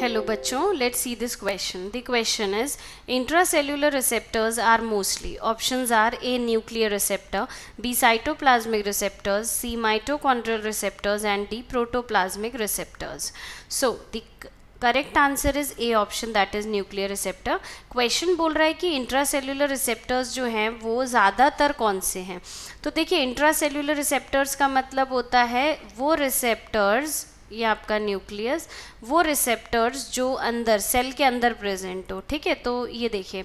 Hello बच्चों, let's see this question. The question is intracellular receptors are mostly options are A nuclear receptor, B cytoplasmic receptors, C mitochondrial receptors and D protoplasmic receptors. So the correct answer is A option that is nuclear receptor. Question बोल रहा है कि intracellular receptors जो हैं वो ज़्यादातर कौन से हैं. तो देखिए इंट्रासेल्यूलर रिसेप्टर्स का मतलब होता है वो रिसेप्टर्स, ये आपका न्यूक्लियस, वो रिसेप्टर्स जो अंदर सेल के अंदर प्रेजेंट हो. ठीक है, तो ये देखिए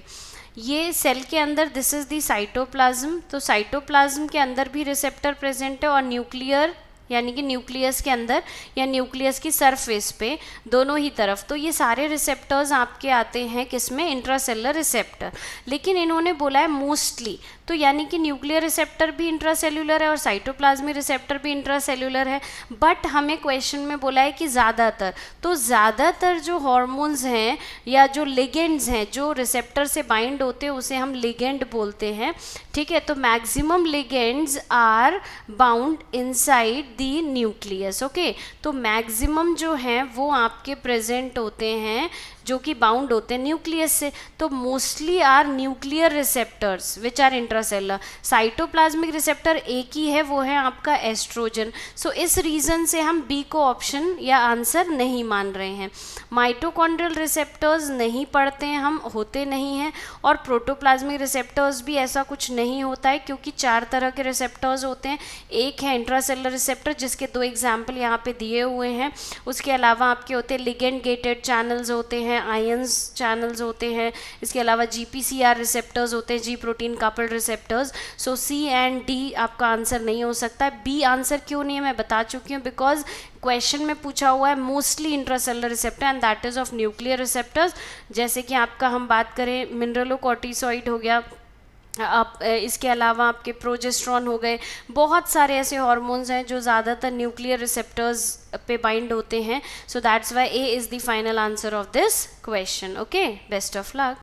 ये सेल के अंदर दिस इज द साइटोप्लाज्म. तो साइटोप्लाज्म के अंदर भी रिसेप्टर प्रेजेंट है और न्यूक्लियर यानी कि न्यूक्लियस के अंदर या न्यूक्लियस की सरफेस पे दोनों ही तरफ. तो ये सारे रिसेप्टर्स आपके आते हैं किसमें, इंट्रासेलुलर रिसेप्टर. लेकिन इन्होंने बोला है मोस्टली, तो यानी कि न्यूक्लियर रिसेप्टर भी इंट्रासेल्युलर है और साइटोप्लाज्मिक रिसेप्टर भी इंट्रासेल्युलर है. बट हमें क्वेश्चन में बोला है कि ज़्यादातर, तो ज़्यादातर जो हॉर्मोन्स हैं या जो लिगेंड्स हैं जो रिसेप्टर से बाइंड होते हैं उसे हम लिगेंड बोलते हैं. ठीक है, तो maximum ligands are bound inside the nucleus. Okay, तो मैक्सिमम जो हैं वो आपके प्रेजेंट होते हैं जो कि बाउंड होते हैं न्यूक्लियस से. तो mostly are nuclear receptors which are intracellular. Cytoplasmic receptor एक ही है, वो है आपका एस्ट्रोजन. सो इस रीज़न से हम बी को ऑप्शन या आंसर नहीं मान रहे हैं. माइटोकॉन्ड्रियल रिसेप्टर्स नहीं पढ़ते हैं हम, होते नहीं हैं. और प्रोटोप्लाज्मिक रिसेप्टर्स भी ऐसा कुछ नहीं होता है क्योंकि 4 तरह के रिसेप्टर्स होते हैं. एक है इंट्रासेलुलर रिसेप्टर जिसके 2 एग्जाम्पल यहाँ पे दिए हुए हैं. उसके अलावा आपके होते हैं लिगेंड गेटेड चैनल्स होते हैं, आयंस चैनल्स होते हैं. इसके अलावा GPCR रिसेप्टर्स होते हैं, जी protein coupled receptors. So C and D आपका आंसर नहीं हो सकता है. B आंसर क्यों नहीं है मैं बता चुकी हूँ, बिकॉज क्वेश्चन में पूछा हुआ है mostly intracellular receptor and that is of nuclear receptors. जैसे कि आपका हम बात करें मिनरलोकॉर्टिसॉइड हो गया, आप इसके अलावा आपके प्रोजेस्ट्रॉन हो गए, बहुत सारे ऐसे हार्मोन्स हैं जो ज़्यादातर न्यूक्लियर रिसेप्टर्स पे बाइंड होते हैं. So that's why A is the final answer of this question. Okay, best of luck.